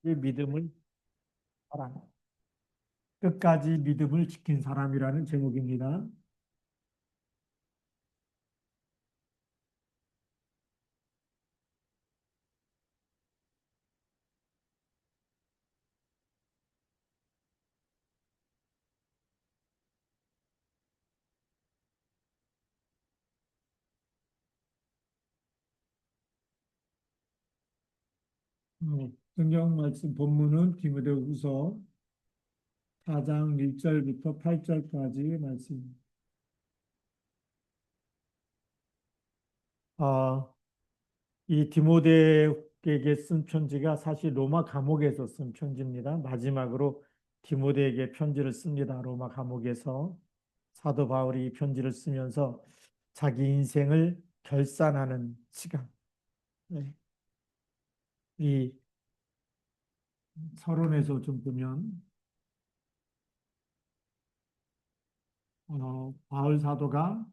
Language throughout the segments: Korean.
이 믿음을 사랑. 끝까지 믿음을 지킨 사람이라는 제목입니다. 성경 말씀 본문은 디모데후서 4장 1절부터 8절까지의 말씀입니다. 아, 이 디모데에게 쓴 편지가 사실 로마 감옥에서 쓴 편지입니다. 마지막으로 디모데에게 편지를 씁니다. 로마 감옥에서 사도 바울이 이 편지를 쓰면서 자기 인생을 결산하는 시간. 네. 이 서론에서 좀 보면 바울 사도가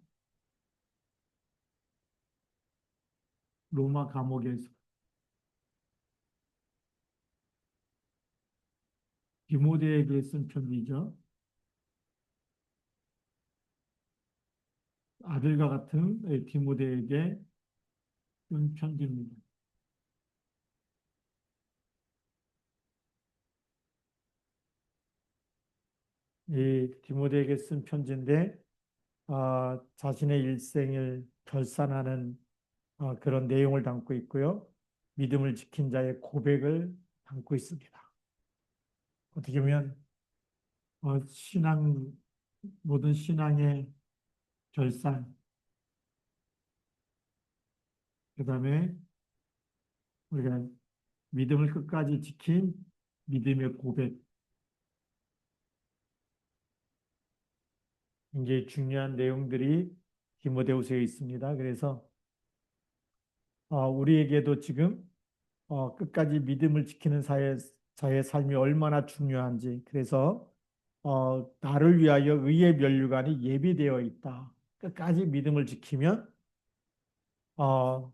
로마 감옥에서 디모데에게 쓴 편지죠. 아들과 같은 디모데에게 쓴 편지입니다. 이 디모데에게 쓴 편지인데 자신의 일생을 결산하는 그런 내용을 담고 있고요. 믿음을 지킨 자의 고백을 담고 있습니다. 어떻게 보면 신앙 모든 신앙의 결산, 그다음에 우리가 믿음을 끝까지 지킨 믿음의 고백, 굉장히 중요한 내용들이 디모데후서에 있습니다. 그래서 우리에게도 지금 끝까지 믿음을 지키는 자의 삶이 얼마나 중요한지, 그래서 나를 위하여 의의 면류관이 예비되어 있다. 끝까지 믿음을 지키면 어,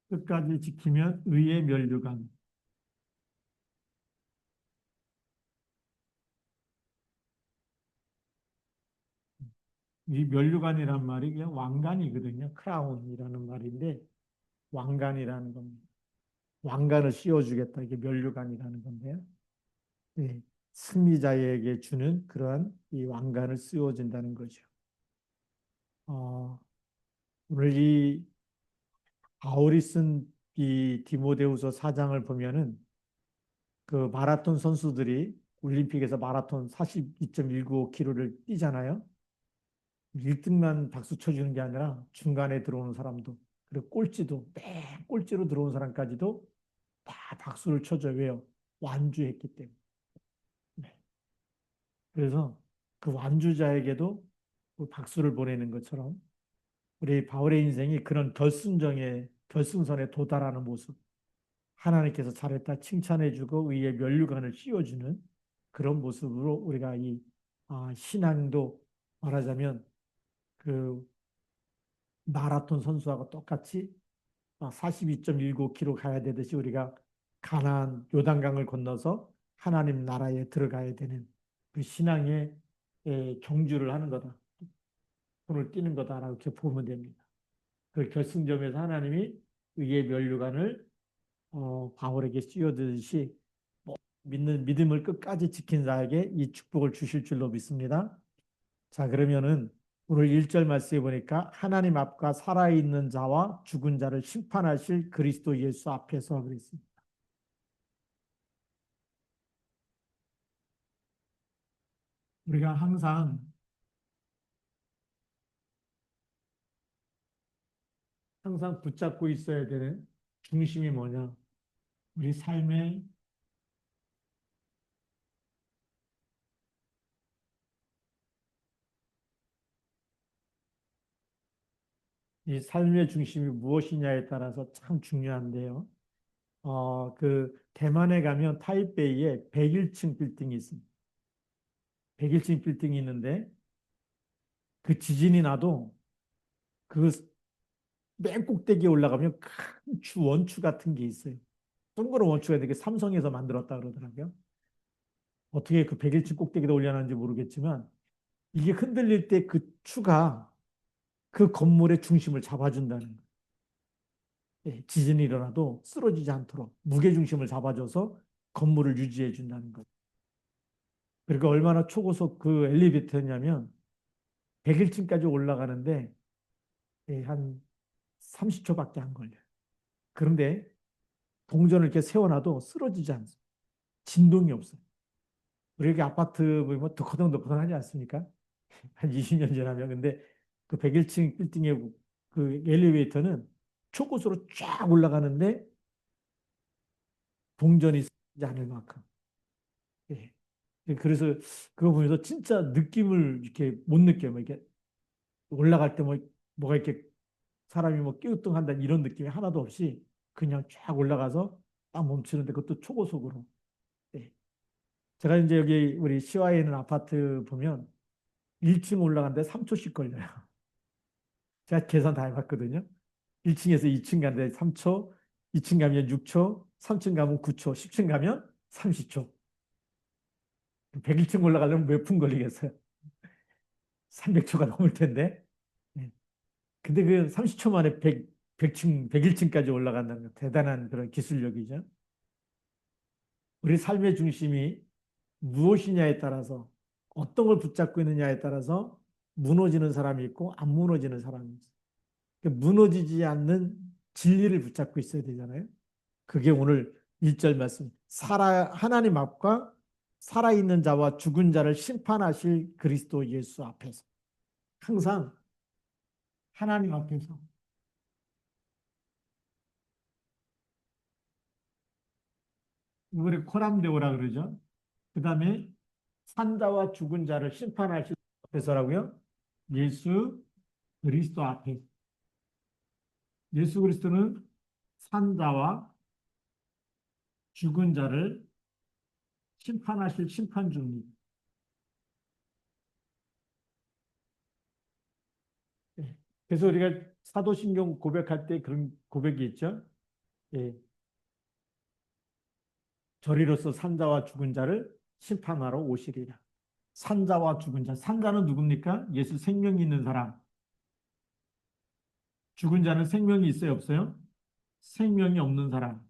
끝까지 지키면 의의 면류관. 이 면류관이란 말이 그냥 왕관이거든요. 크라운이라는 말인데 왕관이라는 겁니다. 왕관을 씌워주겠다. 이게 면류관이라는 건데요. 네. 승리자에게 주는 그러한 이 왕관을 씌워준다는 거죠. 어, 오늘 이 바울이 쓴 이 디모데후서 4장을 보면은 그 마라톤 선수들이 올림픽에서 마라톤 42.195km를 뛰잖아요. 1등만 박수 쳐주는 게 아니라 중간에 들어오는 사람도, 그리고 꼴찌도, 맨 꼴찌로 들어온 사람까지도 다 박수를 쳐줘요. 왜요? 완주했기 때문에. 네. 그래서 그 완주자에게도 그 박수를 보내는 것처럼 우리 바울의 인생이 그런 결승선에 도달하는 모습, 하나님께서 잘했다 칭찬해주고 의의 면류관을 씌워주는 그런 모습으로 우리가 이 신앙도 말하자면 그 마라톤 선수하고 똑같이 42.195km 가야 되듯이 우리가 가나안 요단강을 건너서 하나님 나라에 들어가야 되는 그 신앙의 경주를 하는 거다. 손을 띄는 거다라고 이렇게 보면 됩니다. 그 결승점에서 하나님이 의의 면류관을 바울에게 씌워주듯이 믿는 믿음을 끝까지 지킨 자에게 이 축복을 주실 줄로 믿습니다. 자, 그러면은 오늘 1절 말씀해 보니까 하나님 앞과 살아있는 자와 죽은 자를 심판하실 그리스도 예수 앞에서 그랬습니다. 우리가 항상 붙잡고 있어야 되는 중심이 뭐냐? 우리 이 삶의 중심이 무엇이냐에 따라서 참 중요한데요. 그 대만에 가면 타이베이에 101층 빌딩이 있습니다. 101층 빌딩이 있는데 그 지진이 나도 그 맨 꼭대기에 올라가면 큰 원추 같은 게 있어요. 동그란 원추가 되게 삼성에서 만들었다 그러더라고요. 어떻게 그 100일층 꼭대기에 올려놨는지 모르겠지만 이게 흔들릴 때 그 추가 그 건물의 중심을 잡아준다는 거예요. 예, 지진이 일어나도 쓰러지지 않도록 무게 중심을 잡아줘서 건물을 유지해 준다는 거예요. 그러니까 얼마나 초고속 그 엘리베이터냐면 100일층까지 올라가는데 예, 한 30초밖에 안 걸려요. 그런데 동전을 이렇게 세워놔도 쓰러지지 않습니다. 진동이 없어요. 우리 여기 아파트 보면 덕커덕덕커덕 하지 않습니까? 한 20년 지나면. 근데 그 101층 빌딩의 그 엘리베이터는 초고속으로 쫙 올라가는데 동전이 쓰지 않을 만큼. 예. 그래서 그거 보면서 진짜 느낌을 이렇게 못 느껴요. 뭐 이렇게 올라갈 때 뭐가 이렇게 사람이 뭐 끼우뚱한다 이런 느낌이 하나도 없이 그냥 쫙 올라가서 딱 멈추는데 그것도 초고속으로. 예. 제가 이제 여기 우리 시와에 있는 아파트 보면 1층 올라가는데 3초씩 걸려요. 제가 계산 다 해봤거든요. 1층에서 2층 가는데 3초, 2층 가면 6초, 3층 가면 9초, 10층 가면 30초. 101층 올라가려면 몇 분 걸리겠어요? 300초가 넘을 텐데. 네. 근데 그 30초 만에 100층, 101층까지 올라간다는 건 대단한 그런 기술력이죠. 우리 삶의 중심이 무엇이냐에 따라서 어떤 걸 붙잡고 있느냐에 따라서 무너지는 사람이 있고 안 무너지는 사람이 있어요. 무너지지 않는 진리를 붙잡고 있어야 되잖아요. 그게 오늘 1절 말씀. 하나님 앞과 살아있는 자와 죽은 자를 심판하실 그리스도 예수 앞에서. 항상 하나님 앞에서. 우리 코람데오라 그러죠. 그 다음에 산자와 죽은 자를 심판하실 앞에서라고요. 예수 그리스도 앞에. 예수 그리스도는 산자와 죽은 자를 심판하실 심판주입니다. 예. 그래서 우리가 사도신경 고백할 때 그런 고백이 있죠. 예. 저리로서 산자와 죽은 자를 심판하러 오시리라. 산자와 죽은 자. 산자는 누굽니까? 예수 생명이 있는 사람. 죽은 자는 생명이 있어요, 없어요? 생명이 없는 사람.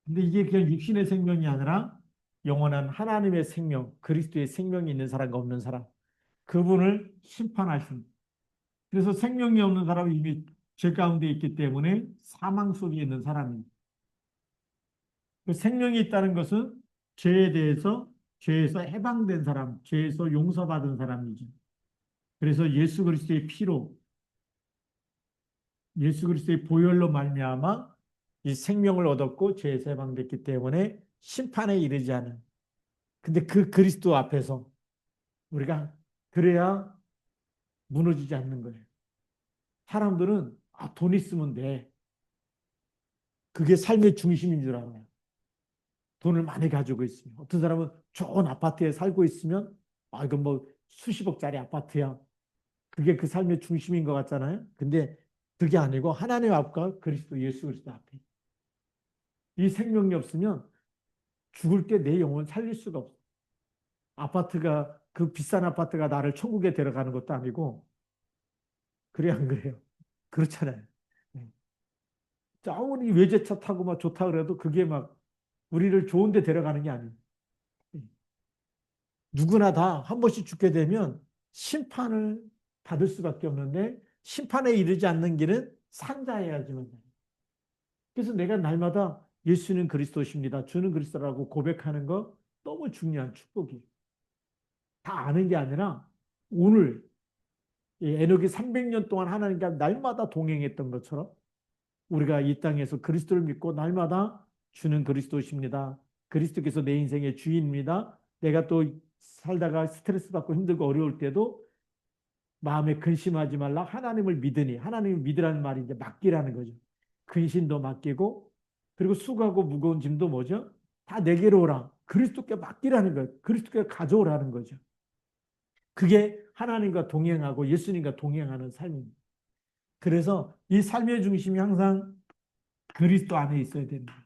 근데 이게 그냥 육신의 생명이 아니라 영원한 하나님의 생명, 그리스도의 생명이 있는 사람과 없는 사람. 그분을 심판하신. 그래서 생명이 없는 사람은 이미 죄 가운데 있기 때문에 사망 속에 있는 사람입니다. 그 생명이 있다는 것은 죄에 대해서 죄에서 해방된 사람, 죄에서 용서받은 사람이죠. 그래서 예수 그리스도의 보혈로 말미암아 이 생명을 얻었고 죄에서 해방됐기 때문에 심판에 이르지 않은. 근데 그 그리스도 앞에서 우리가 그래야 무너지지 않는 거예요. 사람들은 돈 있으면 돼. 그게 삶의 중심인 줄 알아요. 돈을 많이 가지고 있으면. 어떤 사람은 좋은 아파트에 살고 있으면 이건 뭐 수십억짜리 아파트야. 그게 그 삶의 중심인 것 같잖아요. 근데 그게 아니고 하나님 앞과 그리스도 예수 그리스도 앞에 이 생명이 없으면 죽을 때 내 영혼 살릴 수가 없어. 아파트가 그 비싼 아파트가 나를 천국에 데려가는 것도 아니고 그래 안 그래요? 그렇잖아요. 네. 아무리 외제차 타고 막 좋다 그래도 그게 막 우리를 좋은 데 데려가는 게 아니에요. 네. 누구나 다 한 번씩 죽게 되면 심판을 받을 수밖에 없는데 심판에 이르지 않는 길은 상자해야지만 돼요. 그래서 내가 날마다 예수는 그리스도십니다. 주는 그리스도라고 고백하는 거 너무 중요한 축복이에요. 다 아는 게 아니라 오늘 에녹이 300년 동안 하나님과 날마다 동행했던 것처럼 우리가 이 땅에서 그리스도를 믿고 날마다 주는 그리스도십니다. 그리스도께서 내 인생의 주인입니다. 내가 또 살다가 스트레스 받고 힘들고 어려울 때도 마음에 근심하지 말라. 하나님을 믿으니. 하나님을 믿으라는 말이 이제 맡기라는 거죠. 근심도 맡기고 그리고 수고하고 무거운 짐도 뭐죠? 다 내게로 오라. 그리스도께 맡기라는 거예요. 그리스도께 가져오라는 거죠. 그게 하나님과 동행하고 예수님과 동행하는 삶입니다. 그래서 이 삶의 중심이 항상 그리스도 안에 있어야 됩니다.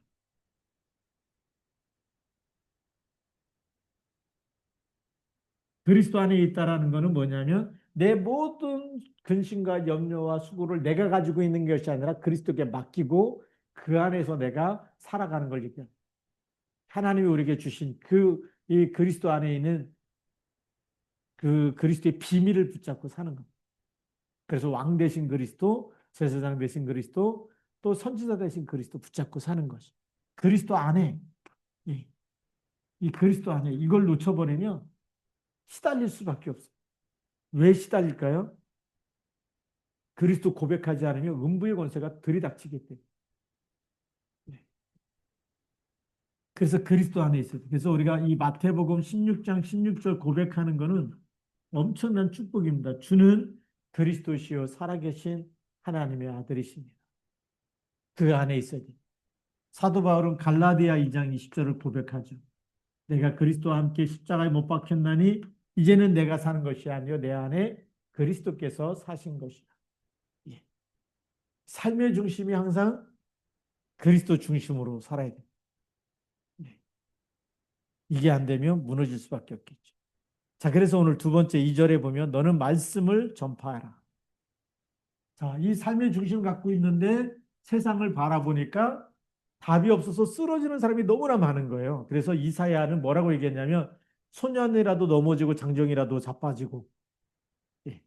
그리스도 안에 있다라는 것은 뭐냐면 내 모든 근심과 염려와 수고를 내가 가지고 있는 것이 아니라 그리스도께 맡기고 그 안에서 내가 살아가는 걸 얘기합니다. 하나님이 우리에게 주신 이 그리스도 안에 있는 그 그리스도의 비밀을 붙잡고 사는 겁니다. 그래서 왕 대신 그리스도, 제사장 대신 그리스도, 또 선지자 대신 그리스도 붙잡고 사는 것이. 그리스도 안에, 이, 이 그리스도 안에 이걸 놓쳐버리면 시달릴 수밖에 없어요. 왜 시달릴까요? 그리스도 고백하지 않으면 음부의 권세가 들이닥치기 때문에. 네. 그래서 그리스도 안에 있어요. 그래서 우리가 이 마태복음 16장 16절 고백하는 것은 엄청난 축복입니다. 주는 그리스도시요 살아계신 하나님의 아들이십니다. 그 안에 있어야 돼요. 사도 바울은 갈라디아 2장 20절을 고백하죠. 내가 그리스도와 함께 십자가에 못 박혔나니 이제는 내가 사는 것이 아니요 내 안에 그리스도께서 사신 것이다. 예. 삶의 중심이 항상 그리스도 중심으로 살아야 돼요. 예. 이게 안 되면 무너질 수밖에 없겠죠. 자, 그래서 오늘 두 번째 2절에 보면 너는 말씀을 전파하라. 자, 이 삶의 중심을 갖고 있는데 세상을 바라보니까 답이 없어서 쓰러지는 사람이 너무나 많은 거예요. 그래서 이사야는 뭐라고 얘기했냐면 소년이라도 넘어지고 장정이라도 자빠지고 예,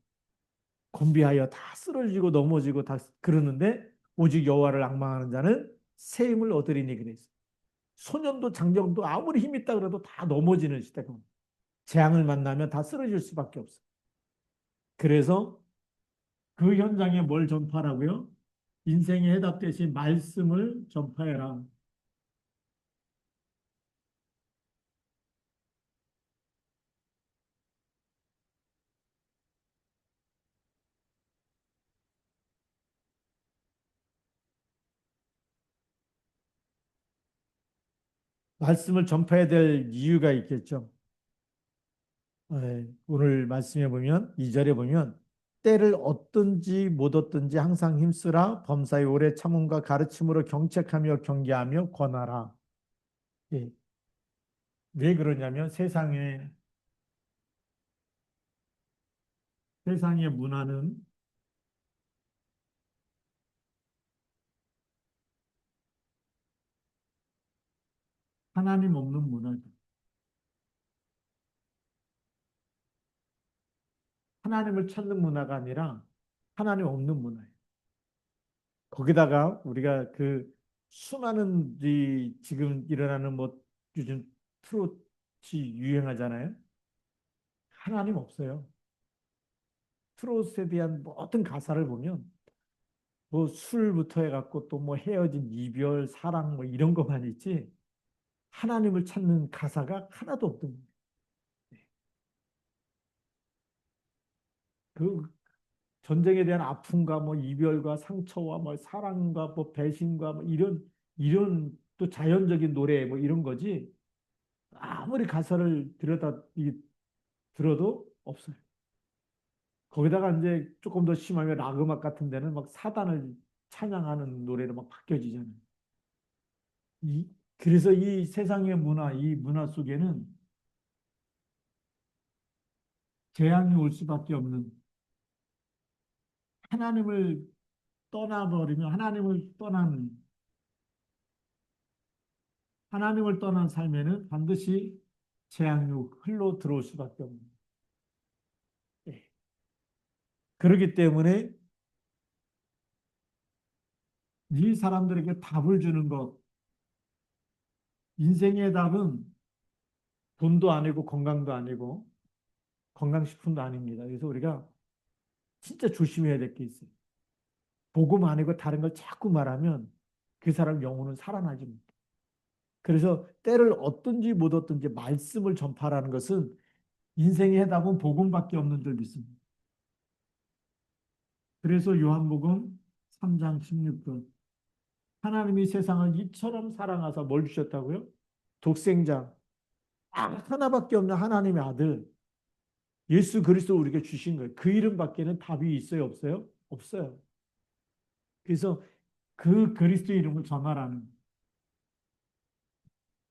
곤비하여 다 쓰러지고 넘어지고 다 그러는데 오직 여호와를 앙망하는 자는 새 힘을 얻으리니 그랬어요. 소년도 장정도 아무리 힘 있다 그래도 다 넘어지는 시대가 옵니다. 재앙을 만나면 다 쓰러질 수밖에 없어요. 그래서 그 현장에 뭘 전파라고요? 인생의 해답 대신 말씀을 전파해라. 말씀을 전파해야 될 이유가 있겠죠. 오늘 말씀에 보면 2절에 보면 때를 얻든지 못 얻든지 항상 힘쓰라 범사의 오래 참음과 가르침으로 경책하며 경계하며 권하라. 예. 왜 그러냐면 세상의 문화는 하나님 없는 문화죠. 하나님을 찾는 문화가 아니라 하나님 없는 문화예요. 거기다가 우리가 그 수많은 지금 일어나는 뭐 요즘 트로트 유행하잖아요. 하나님 없어요. 트로트에 대한 모든 가사를 보면 뭐 술부터 해갖고 또 뭐 헤어진 이별, 사랑 뭐 이런 것만 있지 하나님을 찾는 가사가 하나도 없던 거예요. 그 전쟁에 대한 아픔과 뭐 이별과 상처와 뭐 사랑과 뭐 배신과 뭐 이런 또 자연적인 노래 뭐 이런 거지 아무리 가사를 들어도 없어요. 거기다가 이제 조금 더 심하면 락 음악 같은 데는 막 사단을 찬양하는 노래로 막 바뀌어지잖아요. 이, 그래서 이 세상의 문화, 이 문화 속에는 재앙이 올 수밖에 없는 하나님을 떠나버리면 하나님을 떠난 삶에는 반드시 재앙이 흘러 들어올 수밖에 없는. 예. 그렇기 때문에 이 사람들에게 답을 주는 것, 인생의 답은 돈도 아니고 건강도 아니고 건강식품도 아닙니다. 그래서 우리가 진짜 조심해야 될 게 있어요. 복음 아니고 다른 걸 자꾸 말하면 그 사람 영혼은 살아나지 못해요. 그래서 때를 얻든지 못 얻든지 말씀을 전파라는 것은 인생의 해답은 복음밖에 없는 줄 믿습니다. 그래서 요한복음 3장 16절 하나님이 세상을 이처럼 사랑하사 뭘 주셨다고요? 독생자 하나밖에 없는 하나님의 아들 예수 그리스도 우리에게 주신 거예요. 그 이름밖에는 답이 있어요? 없어요? 없어요. 그래서 그 그리스도의 이름을 전하라는,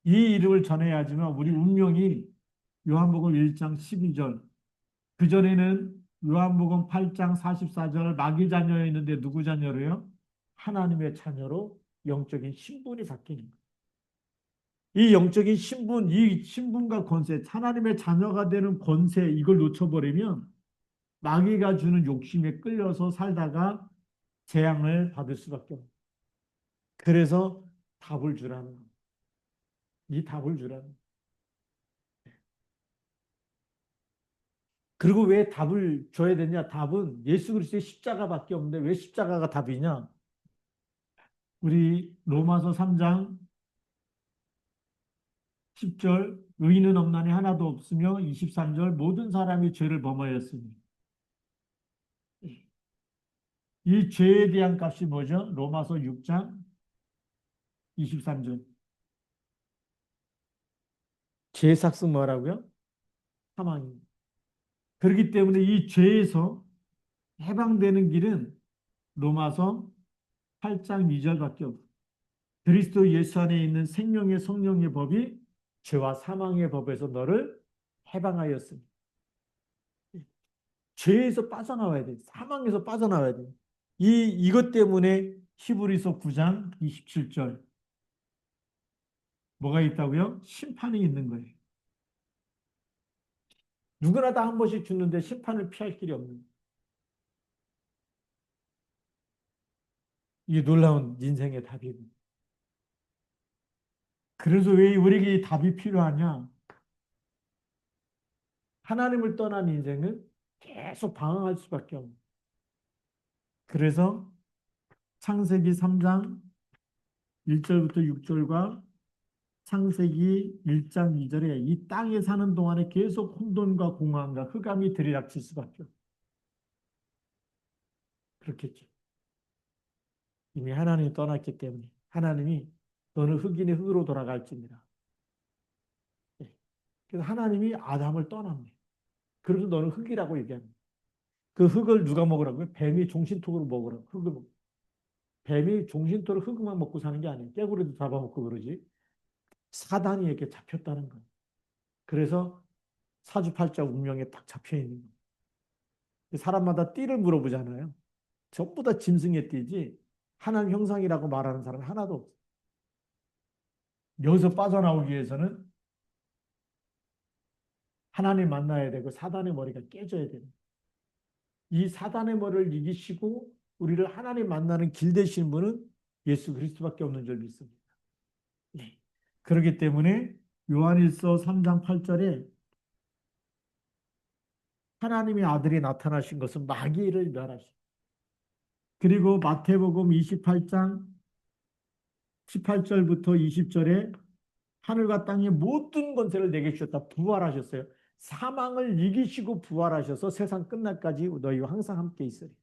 이 이름을 전해야지만 우리 운명이, 요한복음 1장 12절, 그전에는 요한복음 8장 44절 마귀 자녀였는데 누구 자녀로요? 하나님의 자녀로 영적인 신분이 바뀌는 거예요. 이 영적인 신분, 이 신분과 권세, 하나님의 자녀가 되는 권세, 이걸 놓쳐버리면 마귀가 주는 욕심에 끌려서 살다가 재앙을 받을 수밖에 없어요. 그래서 답을 주라는 거예요. 이 답을 주라는 거예요. 그리고 왜 답을 줘야 되냐? 답은 예수 그리스도의 십자가밖에 없는데 왜 십자가가 답이냐? 우리 로마서 3장 10절, 의인은 없나니 하나도 없으며 23절, 모든 사람이 죄를 범하였으니, 이 죄에 대한 값이 뭐죠? 로마서 6장 23절. 죄의 삭은 뭐라고요? 사망입니다. 그렇기 때문에 이 죄에서 해방되는 길은 로마서 8장 2절밖에 없어요. 그리스도 예수 안에 있는 생명의 성령의 법이 죄와 사망의 법에서 너를 해방하였으니, 죄에서 빠져나와야 돼. 사망에서 빠져나와야 돼. 이것 때문에 히브리서 9장 27절 뭐가 있다고요? 심판이 있는 거예요. 누구나 다 한 번씩 죽는데 심판을 피할 길이 없는 거예요. 이게 놀라운 인생의 답이고. 그래서 왜 우리에게 이 답이 필요하냐? 하나님을 떠난 인생은 계속 방황할 수밖에 없는. 그래서 창세기 3장 1절부터 6절과 창세기 1장 2절에 이 땅에 사는 동안에 계속 혼돈과 공허함과 흑암이 들이닥칠 수밖에 없어요. 그렇겠죠. 이미 하나님이 떠났기 때문에 하나님이 너는 흑인의 흑으로 돌아갈지니라. 예. 그래서 하나님이 아담을 떠납니다. 그래서 너는 흑이라고 얘기합니다. 그 흑을 누가 먹으라고요? 뱀이 종신토로 먹으라고. 흑을 먹. 뱀이 종신토로 흑만 먹고 사는 게 아니에요. 깨구리도 잡아먹고 그러지. 사단이 이렇게 잡혔다는 거예요. 그래서 사주팔자 운명에 딱 잡혀 있는 거예요. 사람마다 띠를 물어보잖아요. 전부 다 짐승의 띠지 하나님 형상이라고 말하는 사람이 하나도 없어요. 여기서 빠져나오기 위해서는 하나님 만나야 되고 사단의 머리가 깨져야 됩니다. 이 사단의 머리를 이기시고 우리를 하나님 만나는 길 되시는 분은 예수 그리스도밖에 없는 줄 믿습니다. 네. 그렇기 때문에 요한일서 3장 8절에 하나님의 아들이 나타나신 것은 마귀를 멸하시. 그리고 마태복음 28장 18절부터 20절에 하늘과 땅의 모든 권세를 내게 주셨다. 부활하셨어요. 사망을 이기시고 부활하셔서 세상 끝날까지 너희와 항상 함께 있으리라.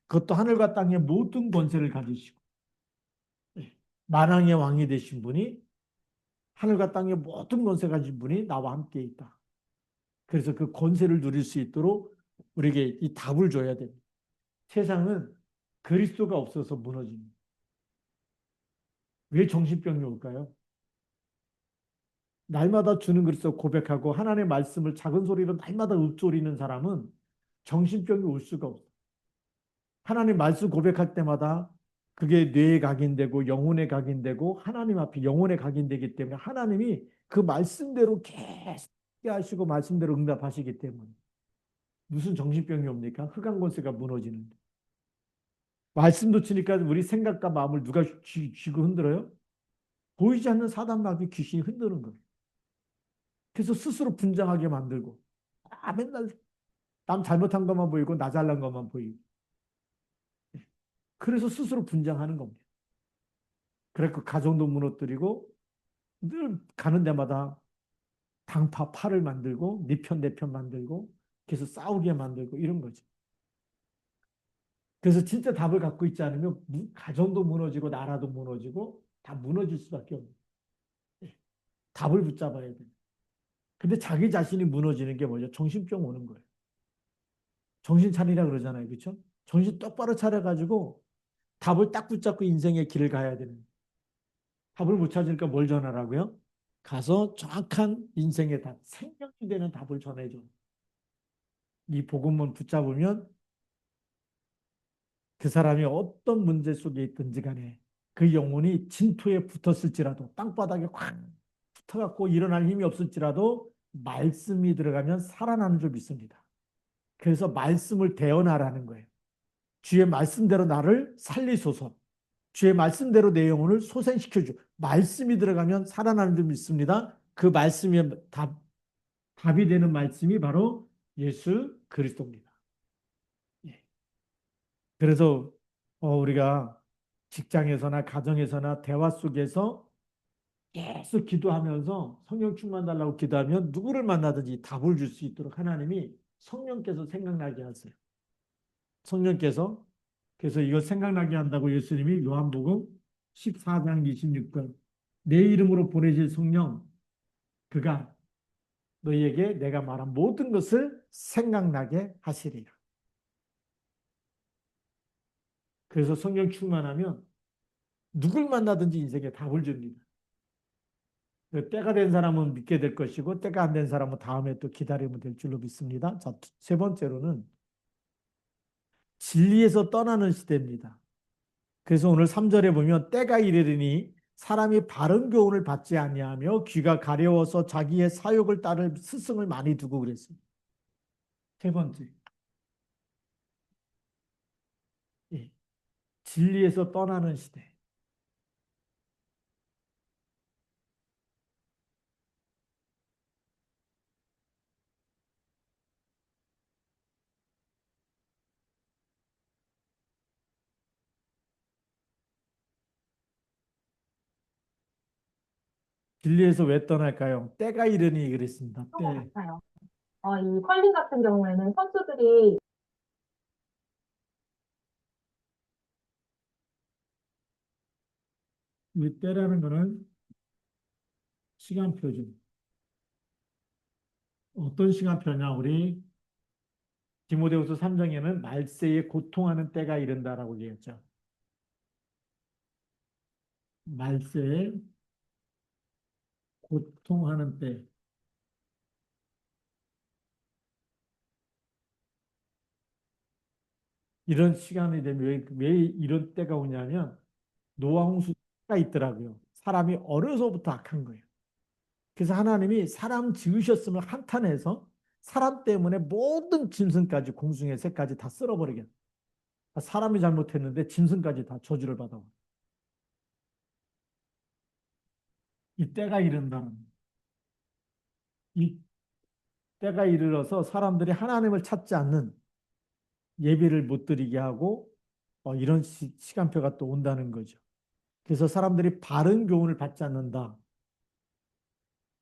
그것도 하늘과 땅의 모든 권세를 가지시고 만왕의 왕이 되신 분이 하늘과 땅의 모든 권세 가진 분이 나와 함께 있다. 그래서 그 권세를 누릴 수 있도록 우리에게 이 답을 줘야 됩니다. 세상은 그리스도가 없어서 무너집니다. 왜 정신병이 올까요? 날마다 주는 그리스도 고백하고 하나님의 말씀을 작은 소리로 날마다 읊조리는 사람은 정신병이 올 수가 없어요. 하나님 말씀 고백할 때마다 그게 뇌에 각인되고 영혼에 각인되고 하나님 앞에 영혼에 각인되기 때문에 하나님이 그 말씀대로 계속 하시고 말씀대로 응답하시기 때문에 무슨 정신병이 옵니까? 흑암 권세가 무너지는데. 말씀도 치니까 우리 생각과 마음을 누가 쥐고 흔들어요? 보이지 않는 사단 마귀 귀신이 흔드는 거예요. 그래서 스스로 분장하게 만들고 맨날 남 잘못한 것만 보이고 나 잘난 것만 보이고 그래서 스스로 분장하는 겁니다. 그래서 가정도 무너뜨리고 늘 가는 데마다 당파 팔을 만들고 네 편 내 편 만들고 계속 싸우게 만들고 이런 거죠. 그래서 진짜 답을 갖고 있지 않으면 가정도 무너지고 나라도 무너지고 다 무너질 수밖에 없는 거예요. 답을 붙잡아야 돼요. 근데 자기 자신이 무너지는 게 뭐죠? 정신병 오는 거예요. 정신 차리라 그러잖아요. 그렇죠? 정신 똑바로 차려가지고 답을 딱 붙잡고 인생의 길을 가야 되는. 답을 못 찾으니까 뭘 전하라고요? 가서 정확한 인생의 답, 생명이 되는 답을 전해줘. 이 복음만 붙잡으면 그 사람이 어떤 문제 속에 있든지 간에 그 영혼이 진토에 붙었을지라도 땅바닥에 확 붙어갖고 일어날 힘이 없을지라도 말씀이 들어가면 살아나는 줄 믿습니다. 그래서 말씀을 대언하라는 거예요. 주의 말씀대로 나를 살리소서. 주의 말씀대로 내 영혼을 소생시켜줘. 말씀이 들어가면 살아나는 줄 믿습니다. 그 말씀이 답이 되는 말씀이 바로 예수 그리스도입니다. 예. 그래서 우리가 직장에서나 가정에서나 대화 속에서 계속 기도하면서 성령 충만 달라고 기도하면 누구를 만나든지 답을 줄 수 있도록 하나님이 성령께서 생각나게 하세요. 성령께서 그래서 이거 생각나게 한다고 예수님이 요한복음 14장 26절 내 이름으로 보내실 성령 그가 너희에게 내가 말한 모든 것을 생각나게 하시리라. 그래서 성령 충만하면 누굴 만나든지 인생에 답을 줍니다. 때가 된 사람은 믿게 될 것이고 때가 안 된 사람은 다음에 또 기다리면 될 줄로 믿습니다. 자, 세 번째로는 진리에서 떠나는 시대입니다. 그래서 오늘 3절에 보면 때가 이르리니 사람이 바른 교훈을 받지 아니하며 귀가 가려워서 자기의 사욕을 따를 스승을 많이 두고 그랬습니다. 세 번째, 예, 진리에서 떠나는 시대. 진리에서 왜 떠날까요? 때가 이르니 그랬습니다. 그런 것 때. 같아요. 이 컬링 같은 경우에는 선수들이 이 때라는 거는 시간표죠. 어떤 시간표냐? 우리 디모데후서 3장에는 말세에 고통하는 때가 이른다라고 얘기했죠. 말세에 고통하는 때. 이런 시간이 되면 왜 이런 때가 오냐면 노아 홍수가 있더라고요. 사람이 어려서부터 악한 거예요. 그래서 하나님이 사람 지으셨으면 한탄해서 사람 때문에 모든 짐승까지 공중의 새까지 다 쓸어버리겠다. 사람이 잘못했는데 짐승까지 다 저주를 받아. 이 때가 이른다는 이 때가 이르러서 사람들이 하나님을 찾지 않는 예배를 못 드리게 하고 이런 시간표가 또 온다는 거죠. 그래서 사람들이 바른 교훈을 받지 않는다.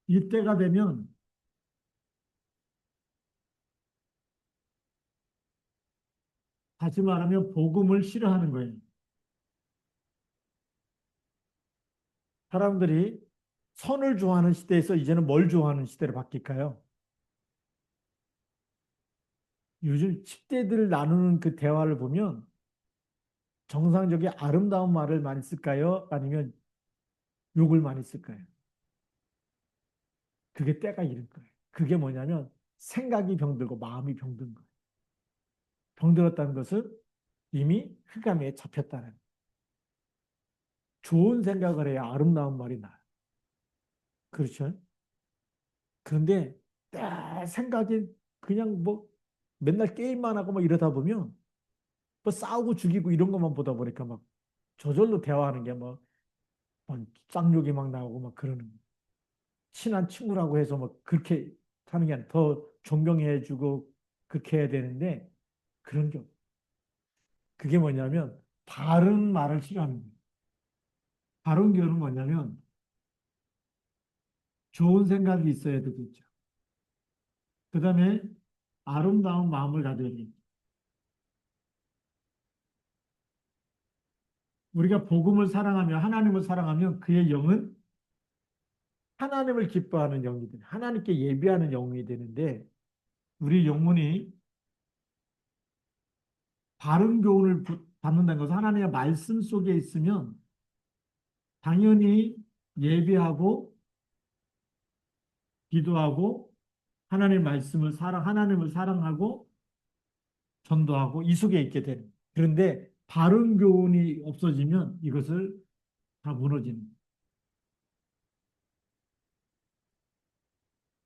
이때가 되면 다시 말하면 복음을 싫어하는 거예요. 사람들이 선을 좋아하는 시대에서 이제는 뭘 좋아하는 시대로 바뀔까요? 요즘 10대들 나누는 그 대화를 보면 정상적인 아름다운 말을 많이 쓸까요? 아니면 욕을 많이 쓸까요? 그게 때가 이른 거예요. 그게 뭐냐면 생각이 병들고 마음이 병든 거예요. 병들었다는 것은 이미 흑암에 잡혔다는. 좋은 생각을 해야 아름다운 말이 나요. 그렇죠? 그런데 생각이 그냥 뭐 맨날 게임만 하고 막 이러다 보면 뭐 싸우고 죽이고 이런 것만 보다 보니까 막 저절로 대화하는 게뭐 쌍욕이 막 나오고 막 그러는 거예요. 친한 친구라고 해서 막 그렇게 하는 게 아니라 더 존경해주고 그렇게 해야 되는데 그런 게 없어요. 그게 뭐냐면 바른 말을 싫어하는 거예요. 바른 교훈은 뭐냐면 좋은 생각이 있어야 되겠죠. 그 다음에 아름다운 마음을 가져야 돼요. 우리가 복음을 사랑하며 하나님을 사랑하면 그의 영은 하나님을 기뻐하는 영이 되는 하나님께 예배하는 영이 되는데 우리 영혼이 바른 교훈을 받는다는 것은 하나님의 말씀 속에 있으면 당연히 예배하고 기도하고 하나님을 사랑하고 전도하고 이 속에 있게 되는. 그런데 바른 교훈이 없어지면 이것을 다 무너지는.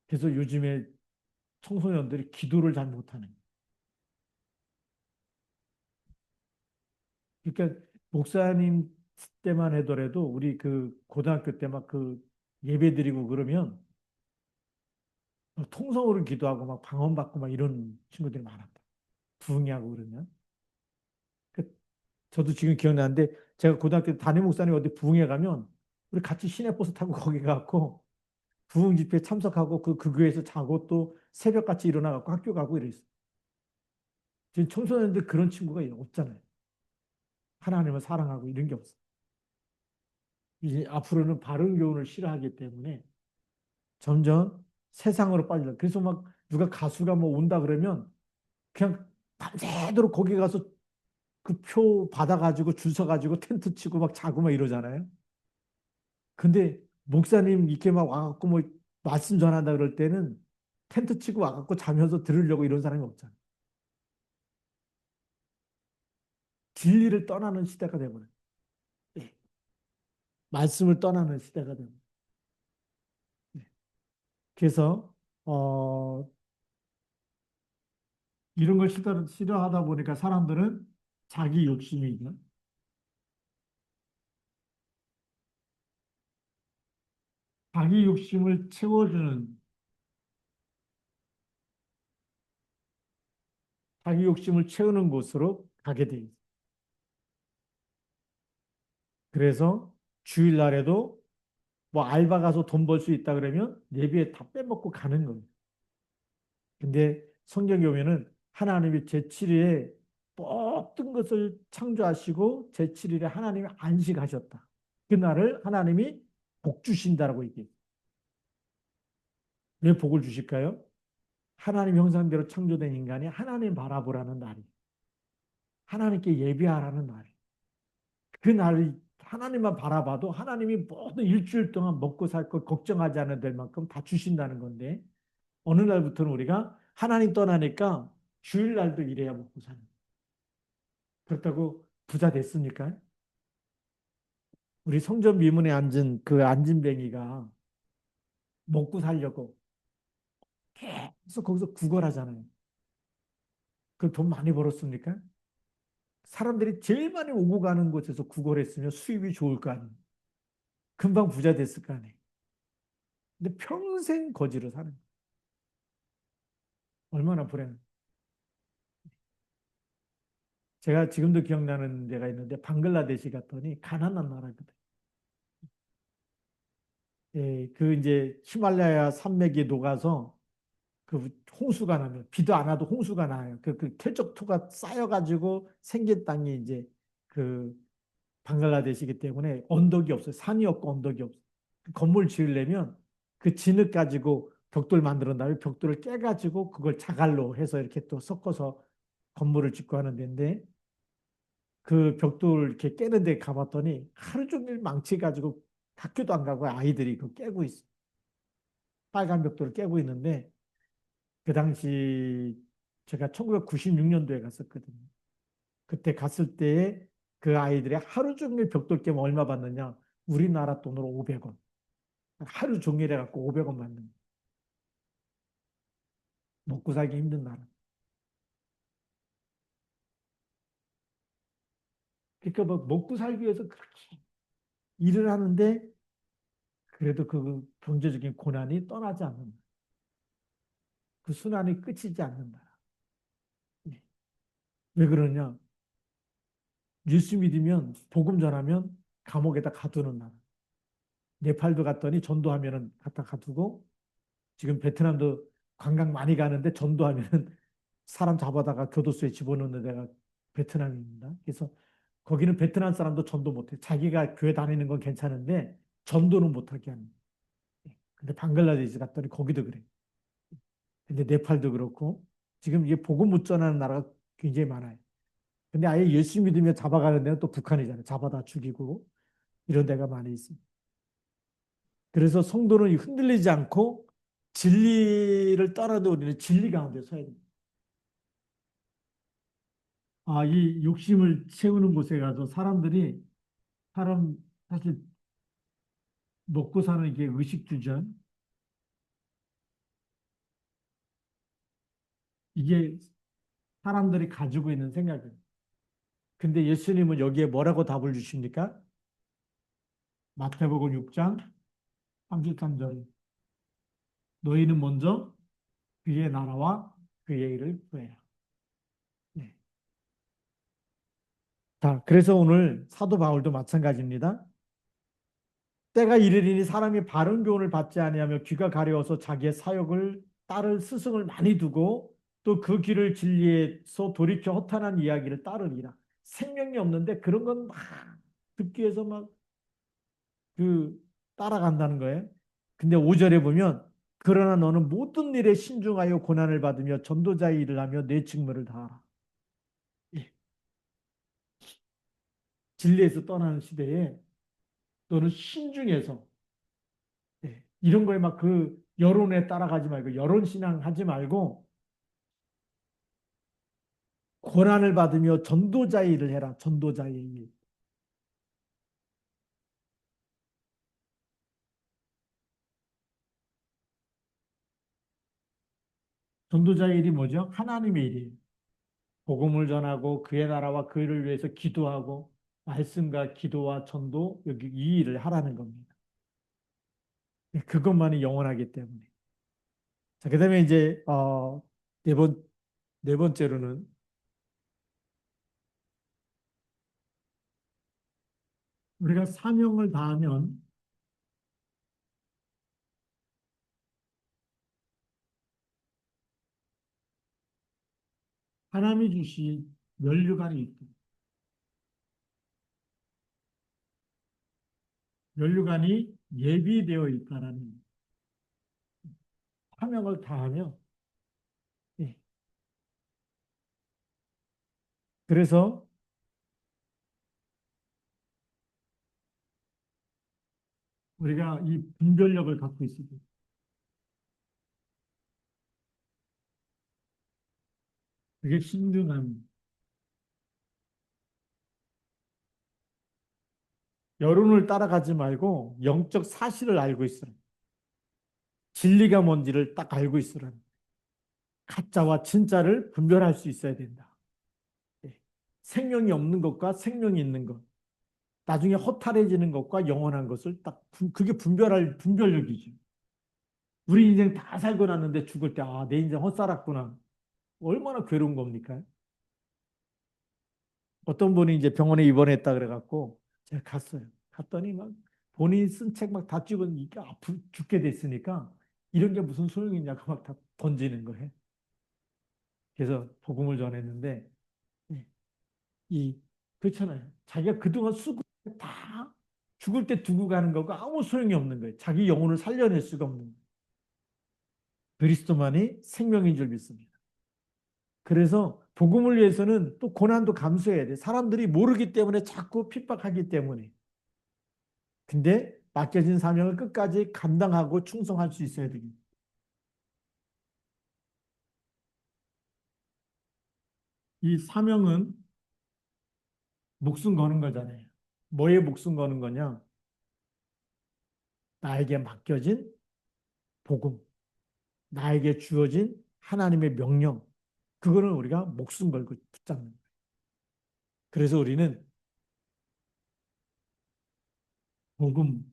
그래서 요즘에 청소년들이 기도를 잘 못하는. 그러니까 목사님 때만 하더라도 우리 그 고등학교 때 막 그 예배 드리고 그러면 막 통성으로 기도하고 막 방언받고 막 이런 친구들이 많았다. 부흥회하고 그러면. 그 저도 지금 기억나는데 제가 고등학교 때 담임 목사님 어디 부흥회 가면 우리 같이 시내버스 타고 거기 가고 부흥 집회에 참석하고 그 교회에서 자고 또 새벽같이 일어나갖고 학교 가고 이랬어요. 지금 청소년들 그런 친구가 없잖아요. 하나님을 사랑하고 이런 게 없어요. 이제 앞으로는 바른 교훈을 싫어하기 때문에 점점 세상으로 빠지려. 그래서 막 누가 가수가 뭐 온다 그러면 그냥 밤새도록 거기 가서 그 표 받아가지고 줄 서가지고 텐트 치고 막 자고 막 이러잖아요. 근데 목사님 이렇게 막 와갖고 뭐 말씀 전한다 그럴 때는 텐트 치고 와갖고 자면서 들으려고 이런 사람이 없잖아요. 진리를 떠나는 시대가 되버려요. 예. 말씀을 떠나는 시대가 되버려요. 예. 그래서 이런 걸 싫어하다 보니까 사람들은 자기 욕심이 있는 자기 욕심을 채워주는 자기 욕심을 채우는 곳으로 가게 돼 있어요. 그래서 주일날에도 뭐 알바 가서 돈 벌 수 있다 그러면 예배에 다 빼먹고 가는 거예요. 근데 성경에 보면은 하나님이 제7일에 모든 것을 창조하시고 제7일에 하나님이 안식하셨다. 그날을 하나님이 복 주신다라고 얘기해요. 왜 복을 주실까요? 하나님 형상대로 창조된 인간이 하나님 바라보라는 날이, 하나님께 예배하라는 날이. 그 날이 하나님만 바라봐도 하나님이 모든 일주일 동안 먹고 살 것 걱정하지 않아도 될 만큼 다 주신다는 건데 어느 날부터는 우리가 하나님 떠나니까 주일날도 일해야 먹고 사는. 그렇다고 부자 됐습니까? 우리 성전 미문에 앉은 그 앉은뱅이가 먹고 살려고 계속 거기서 구걸하잖아요. 그 돈 많이 벌었습니까? 사람들이 제일 많이 오고 가는 곳에서 구걸했으면 수입이 좋을 거 아니에요. 금방 부자 됐을 거 아니에요. 근데 평생 거지로 사는 거예요. 얼마나 불행. 제가 지금도 기억나는 데가 있는데 방글라데시 갔더니 가난한 나라거든. 예, 그 이제 히말라야 산맥이 녹아서 그 홍수가 나면 비도 안 와도 홍수가 나요. 그 퇴적토가 쌓여가지고 생긴 땅이 이제 그 방글라데시이기 때문에 언덕이 없어요. 산이 없고 언덕이 없어요. 그 건물 지으려면 그 진흙 가지고 벽돌 만들어 다음에 벽돌을 깨가지고 그걸 자갈로 해서 이렇게 또 섞어서 건물을 짓고 하는 데인데 그 벽돌 이렇게 깨는 데 가봤더니 하루 종일 망치 가지고 학교도 안 가고 아이들이 그 깨고 있어. 빨간 벽돌을 깨고 있는데 그 당시 제가 1996년도에 갔었거든요. 그때 갔을 때에 그 아이들이 하루 종일 벽돌 깨면 얼마 받느냐? 우리나라 돈으로 500원. 하루 종일 해갖고 500원 받는 거예요. 먹고 살기 힘든 나라. 그러니까 뭐 먹고 살기 위해서 그렇게 일을 하는데 그래도 그 경제적인 고난이 떠나지 않는다. 그 순환이 끝이지 않는다. 예. 왜 그러냐? 뉴스 믿으면 복음 전하면 감옥에다 가두는 나라. 네팔도 갔더니 전도하면은 갖다 가두고 지금 베트남도 관광 많이 가는데 전도하면은 사람 잡아다가 교도소에 집어넣는 데가 베트남입니다. 그래서 거기는 베트남 사람도 전도 못해. 자기가 교회 다니는 건 괜찮은데 전도는 못하게 하는. 근데 방글라데시 갔더니 거기도 그래. 근데 네팔도 그렇고 지금 이게 복음 못 전하는 나라가 굉장히 많아요. 근데 아예 예수 믿으며 잡아가는 데는 또 북한이잖아요. 잡아다 죽이고 이런 데가 많이 있습니다. 그래서 성도는 흔들리지 않고 진리를 따라도 우리는 진리 가운데 서야 됩니다. 아, 이 욕심을 채우는 곳에 가서 사람들이 사람 사실 먹고 사는 게 의식주전 이게 사람들이 가지고 있는 생각이에요. 근데 예수님은 여기에 뭐라고 답을 주십니까? 마태복음 6장 33절. 너희는 먼저 그의 나라와 그의 일을 구해라. 네. 자, 그래서 오늘 사도 바울도 마찬가지입니다. 때가 이르리니 사람이 바른 교훈을 받지 아니하며 귀가 가려워서 자기의 사욕을 따를 스승을 많이 두고 또 그 길을 진리에서 돌이켜 허탄한 이야기를 따르리라. 생명이 없는데 그런 건 막 듣기 위해서 막 그 따라간다는 거예요. 근데 5절에 보면 그러나 너는 모든 일에 신중하여 고난을 받으며 전도자의 일을 하며 내 직무를 다하라. 예. 진리에서 떠나는 시대에 너는 신중해서 이런 거에 막 그 여론에 따라가지 말고 여론 신앙 하지 말고 고난을 받으며 전도자의 일을 해라. 전도자의 일. 전도자의 일이 뭐죠? 하나님의 일이에요. 복음을 전하고 그의 나라와 그 일을 위해서 기도하고 말씀과 기도와 전도 여기 이 일을 하라는 겁니다. 그것만이 영원하기 때문에. 자, 그다음에 이제 네 번, 네 번째로는 우리가 사명을 다하면 하나님이 주신 면류관이 있다. 면류관이 예비되어 있다라는 사명을 다하며 예. 그래서 우리가 이 분별력을 갖고 있습니다. 그게 신중함. 여론을 따라가지 말고 영적 사실을 알고 있으라. 진리가 뭔지를 딱 알고 있으라. 가짜와 진짜를 분별할 수 있어야 된다. 예. 생명이 없는 것과 생명이 있는 것. 나중에 허탈해지는 것과 영원한 것을 딱 그게 분별할 분별력이죠. 우리 인생 다 살고 났는데 죽을 때 아, 내 인생 헛살았구나. 얼마나 괴로운 겁니까? 어떤 분이 이제 병원에 입원했다 그래갖고 제가 갔어요. 갔더니 막 본인이 쓴 책 막 다 찍으니까 아프 죽게 됐으니까 이런 게 무슨 소용이 있냐고 막 다 던지는 거예요. 그래서 복음을 전했는데 예, 이 그렇잖아요. 자기가 그동안 수고 다 죽을 때 두고 가는 거고 아무 소용이 없는 거예요. 자기 영혼을 살려낼 수가 없는 거예요. 그리스도만이 생명인 줄 믿습니다. 그래서 복음을 위해서는 또 고난도 감수해야 돼. 사람들이 모르기 때문에 자꾸 핍박하기 때문에. 근데 맡겨진 사명을 끝까지 감당하고 충성할 수 있어야 됩니다. 이 사명은 목숨 거는 거잖아요. 뭐에 목숨 거는 거냐? 나에게 맡겨진 복음, 나에게 주어진 하나님의 명령, 그거는 우리가 목숨 걸고 붙잡는 거예요. 그래서 우리는 복음,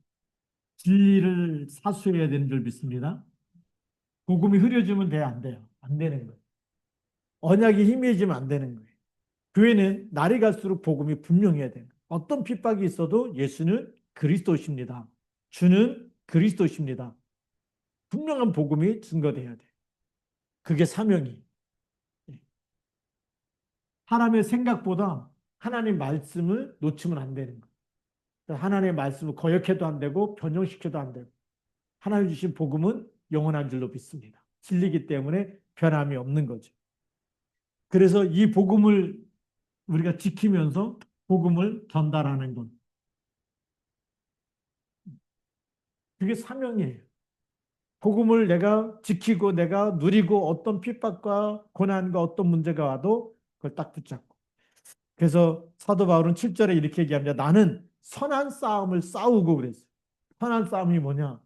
진리를 사수해야 되는 줄 믿습니다. 복음이 흐려지면 돼, 안 돼요? 안 되는 거예요. 언약이 희미해지면 안 되는 거예요. 교회는 날이 갈수록 복음이 분명해야 돼요. 어떤 핍박이 있어도 예수는 그리스도십니다. 주는 그리스도십니다. 분명한 복음이 증거돼야 돼. 그게 사명이. 사람의 생각보다 하나님 말씀을 놓치면 안 되는 거예요. 하나님의 말씀을 거역해도 안 되고 변형시켜도 안 되고 하나님 주신 복음은 영원한 줄로 믿습니다. 진리기 때문에 변함이 없는 거죠. 그래서 이 복음을 우리가 지키면서 복음을 전달하는 것. 그게 사명이에요. 복음을 내가 지키고 내가 누리고 어떤 핍박과 고난과 어떤 문제가 와도 그걸 딱 붙잡고. 그래서 사도 바울은 7절에 이렇게 얘기합니다. 나는 선한 싸움을 싸우고 그랬어요. 선한 싸움이 뭐냐?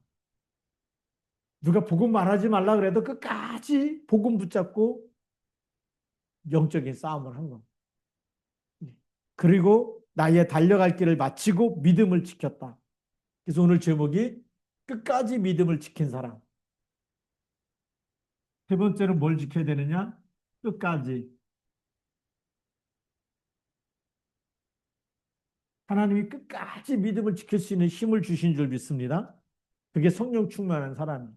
누가 복음 말하지 말라 그래도 끝까지 복음 붙잡고 영적인 싸움을 한 겁니다. 그리고 나의 달려갈 길을 마치고 믿음을 지켰다. 그래서 오늘 제목이 끝까지 믿음을 지킨 사람. 세 번째는 뭘 지켜야 되느냐? 끝까지. 하나님이 끝까지 믿음을 지킬 수 있는 힘을 주신 줄 믿습니다. 그게 성령 충만한 사람이에요.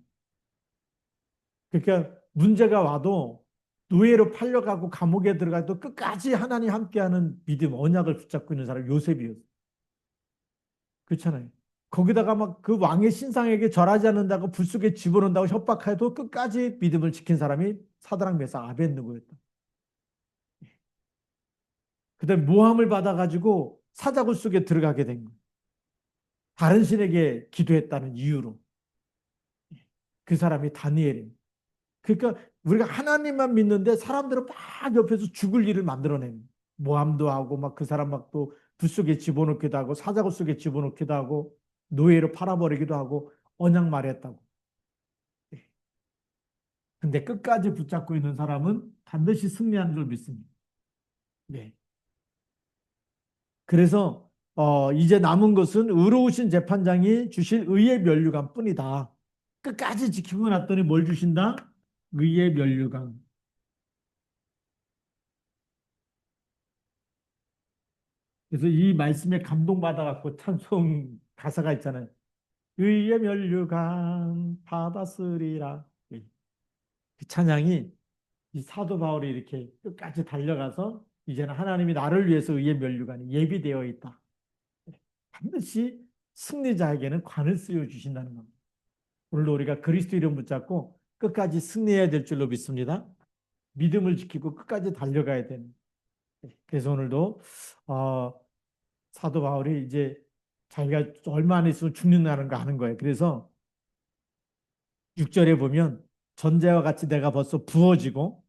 그러니까 문제가 와도 노예로 팔려가고 감옥에 들어가도 끝까지 하나님 함께하는 믿음, 언약을 붙잡고 있는 사람이 요셉이었어요. 그렇잖아요. 거기다가 막 그 왕의 신상에게 절하지 않는다고 불 속에 집어넣는다고 협박해도 끝까지 믿음을 지킨 사람이 사드락 메삭 아벳느고였다. 그다음에 모함을 받아가지고 사자굴 속에 들어가게 된 거예요. 다른 신에게 기도했다는 이유로. 그 사람이 다니엘이에요. 그러니까 우리가 하나님만 믿는데 사람들은 막 옆에서 죽을 일을 만들어내는 모함도 하고 막 그 사람 막 또 불 속에 집어넣기도 하고 사자굴 속에 집어넣기도 하고 노예로 팔아버리기도 하고 언약 말했다고. 근데 끝까지 붙잡고 있는 사람은 반드시 승리하는 줄 믿습니다. 네. 그래서 이제 남은 것은 의로우신 재판장이 주실 의의 면류관 뿐이다. 끝까지 지키고 났더니 뭘 주신다? 의의 면류관. 그래서 이 말씀에 감동받아갖고 찬송 가사가 있잖아요. 의의 면류관 받았으리라. 예. 그 찬양이 이 사도 바울이 이렇게 끝까지 달려가서 이제는 하나님이 나를 위해서 의의 면류관이 예비되어 있다. 반드시 승리자에게는 관을 쓰여 주신다는 겁니다. 오늘도 우리가 그리스도 이름 붙잡고 끝까지 승리해야 될 줄로 믿습니다. 믿음을 지키고 끝까지 달려가야 되는. 그래서 오늘도 어, 사도 바울이 이제 자기가 얼마 안 있으면 죽는다는 거 아는 거예요. 그래서 6절에 보면 전제와 같이 내가 벌써 부어지고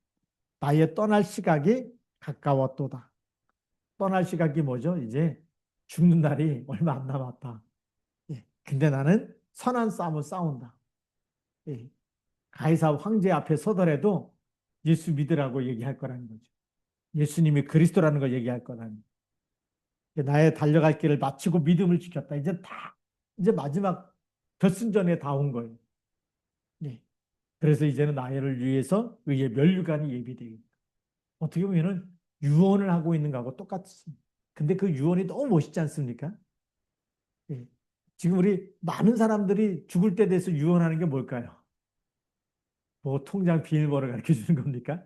나의 떠날 시각이 가까웠도다. 떠날 시각이 뭐죠? 이제 죽는 날이 얼마 안 남았다. 예. 근데 나는 선한 싸움을 싸운다. 예. 가이사 황제 앞에 서더라도 예수 믿으라고 얘기할 거라는 거죠. 예수님이 그리스도라는 걸 얘기할 거라는. 나의 달려갈 길을 마치고 믿음을 지켰다. 이제 마지막 결승전에 다 온 거예요. 예. 그래서 이제는 나를 위해서 의의 면류관이 예비되어 있다. 어떻게 보면은 유언을 하고 있는 거하고 똑같습니다. 근데 그 유언이 너무 멋있지 않습니까? 예. 지금 우리 많은 사람들이 죽을 때 돼서 유언하는 게 뭘까요? 뭐 통장 비밀번호 가르쳐 주는 겁니까?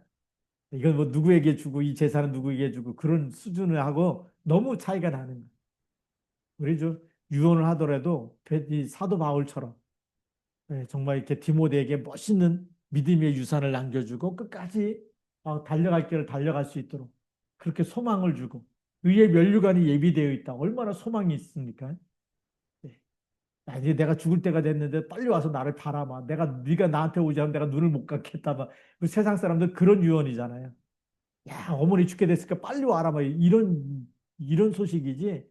이건 뭐 누구에게 주고 이 재산은 누구에게 주고 그런 수준을 하고 너무 차이가 나는 거예요. 우리 좀 유언을 하더라도 이 사도 바울처럼 정말 이렇게 디모데에게 멋있는 믿음의 유산을 남겨주고 끝까지 달려갈 길을 달려갈 수 있도록 그렇게 소망을 주고 의의 면류관이 예비되어 있다. 얼마나 소망이 있습니까? 네. 이제 내가 죽을 때가 됐는데 빨리 와서 나를 바라봐. 네가 나한테 오지 않으면 내가 눈을 못 감겠다. 막 세상 사람들 그런 유언이잖아요. 야, 어머니 죽게 됐으니까 빨리 와라. 막 이런 소식이지.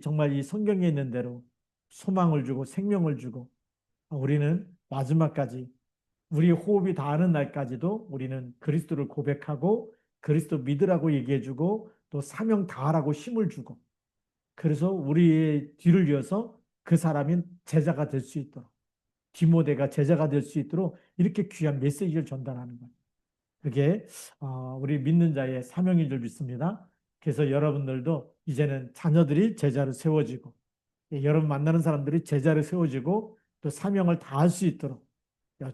정말 이 성경에 있는 대로 소망을 주고 생명을 주고 우리는 마지막까지 우리 호흡이 닿는 날까지도 우리는 그리스도를 고백하고 그리스도 믿으라고 얘기해주고 또 사명 다하라고 힘을 주고 그래서 우리의 뒤를 이어서 그 사람인 제자가 될 수 있도록 디모데가 제자가 될 수 있도록 이렇게 귀한 메시지를 전달하는 거예요. 그게 우리 믿는 자의 사명인 줄 믿습니다. 그래서 여러분들도 이제는 자녀들이 제자로 세워지고 여러분 만나는 사람들이 제자로 세워지고 또 사명을 다할 수 있도록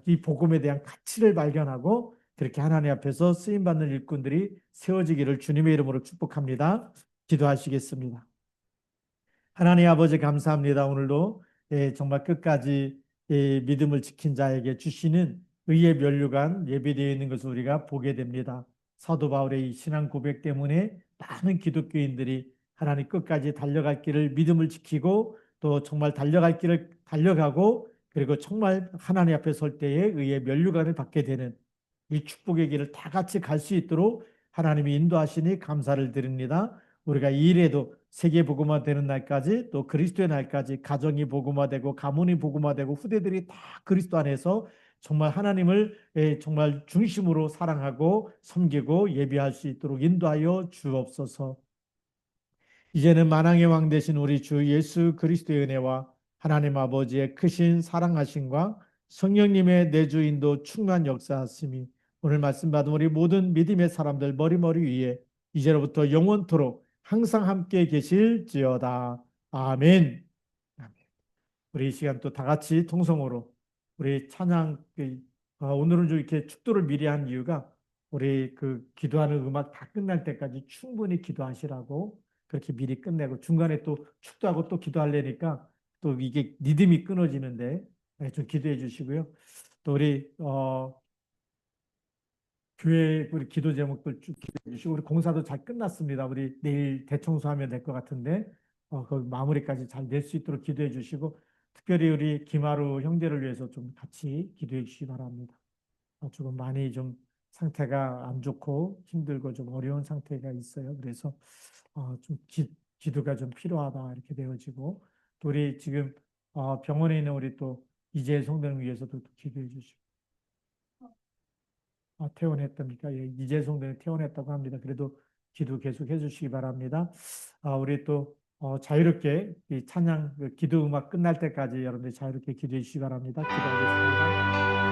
이 복음에 대한 가치를 발견하고 그렇게 하나님 앞에서 쓰임받는 일꾼들이 세워지기를 주님의 이름으로 축복합니다. 기도하시겠습니다. 하나님 아버지 감사합니다. 오늘도 정말 끝까지 믿음을 지킨 자에게 주시는 의의 면류관 예비되어 있는 것을 우리가 보게 됩니다. 사도 바울의 이 신앙 고백 때문에 많은 기독교인들이 하나님 끝까지 달려갈 길을 믿음을 지키고 또 정말 달려갈 길을 달려가고 그리고 정말 하나님 앞에 설 때에 의의 면류관을 받게 되는 이 축복의 길을 다 같이 갈 수 있도록 하나님이 인도하시니 감사를 드립니다. 우리가 이 일에도 세계 복음화 되는 날까지 또 그리스도의 날까지 가정이 복음화되고 가문이 복음화되고 후대들이 다 그리스도 안에서 정말 하나님을 정말 중심으로 사랑하고 섬기고 예배할 수 있도록 인도하여 주옵소서. 이제는 만왕의 왕 되신 우리 주 예수 그리스도의 은혜와 하나님 아버지의 크신 사랑하심과 성령님의 내주인도 충만 역사하심이 오늘 말씀 받은 우리 모든 믿음의 사람들 머리머리 위에 이제로부터 영원토록 항상 함께 계실지어다. 아멘. 아멘. 우리 이 시간 또 다 같이 통성으로 우리 찬양 오늘은 좀 이렇게 축도를 미리 한 이유가 우리 그 기도하는 음악 다 끝날 때까지 충분히 기도하시라고 그렇게 미리 끝내고 중간에 또 축도하고 또 기도하려니까 또 이게 리듬이 끊어지는데 좀 기도해 주시고요. 또 우리 교회 우리 기도 제목들 쭉 기도해 주시고 우리 공사도 잘 끝났습니다. 우리 내일 대청소하면 될 것 같은데 그 마무리까지 잘 낼 수 있도록 기도해 주시고 특별히 우리 김하루 형제를 위해서 좀 같이 기도해 주시기 바랍니다. 조금 많이 좀 상태가 안 좋고 힘들고 좀 어려운 상태가 있어요. 그래서 좀 기도가 좀 필요하다 이렇게 되어지고 또 우리 지금 병원에 있는 우리 또 이재 성도를 위해서도 또 기도해 주시고 퇴원했답니까? 예, 이재성 등 퇴원했다고 합니다. 그래도 기도 계속 해주시기 바랍니다. 우리 또 자유롭게 이 찬양 기도 음악 끝날 때까지 여러분들 자유롭게 기도해 주시기 바랍니다. 기도하겠습니다.